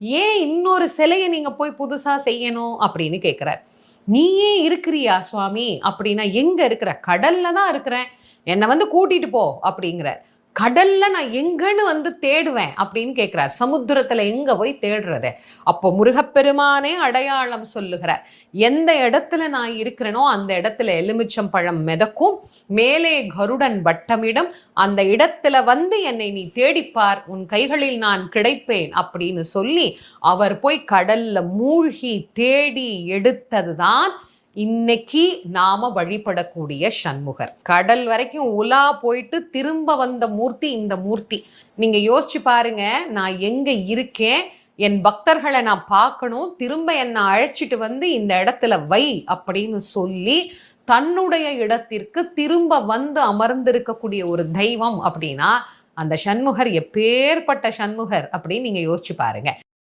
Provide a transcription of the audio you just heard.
ஏன் இன்னொரு சிலைய நீங்க போய் புதுசா செய்யணும் அப்படின்னு கேட்கிறார். நீயே இருக்கிறியா சுவாமி அப்படின்னா, எங்க இருக்கிற? கடல்ல தான் இருக்கிறேன். என்ன வந்து கூட்டிட்டு போ அப்படிங்கிறார். கடல்ல நான் எங்கன்னு வந்து தேடுவேன் அப்படின்னு கேட்கிறார். சமுத்திரத்துல எங்க போய் தேடுறது? அப்போ முருகப்பெருமானே அடையாளம் சொல்லுகிறார். எந்த இடத்துல நான் இருக்கிறேனோ அந்த இடத்துல எலுமிச்சம் பழம் மிதக்கும், மேலே கருடன் வட்டமிடும், அந்த இடத்துல வந்து என்னை நீ தேடிப்பார், உன் கைகளில் நான் கிடைப்பேன் அப்படின்னு சொல்லி அவர் போய் கடல்ல மூழ்கி தேடி எடுத்ததுதான் இன்னைக்கு நாம வழிபடக்கூடிய சண்முகர். கடல் வரைக்கும் உலா போயிட்டு திரும்ப வந்த மூர்த்தி இந்த மூர்த்தி. நீங்க யோசிச்சு பாருங்க, நான் எங்க இருக்கேன், என் பக்தர்களை நான் பார்க்கணும், திரும்ப என்னை அழைச்சிட்டு வந்து இந்த இடத்துல வை அப்படின்னு சொல்லி தன்னுடைய இடத்திற்கு திரும்ப வந்து அமர்ந்திருக்கக்கூடிய ஒரு தெய்வம் அப்படின்னா அந்த சண்முகர் எப்பேற்பட்ட சண்முகர் அப்படின்னு நீங்க யோசிச்சு பாருங்க.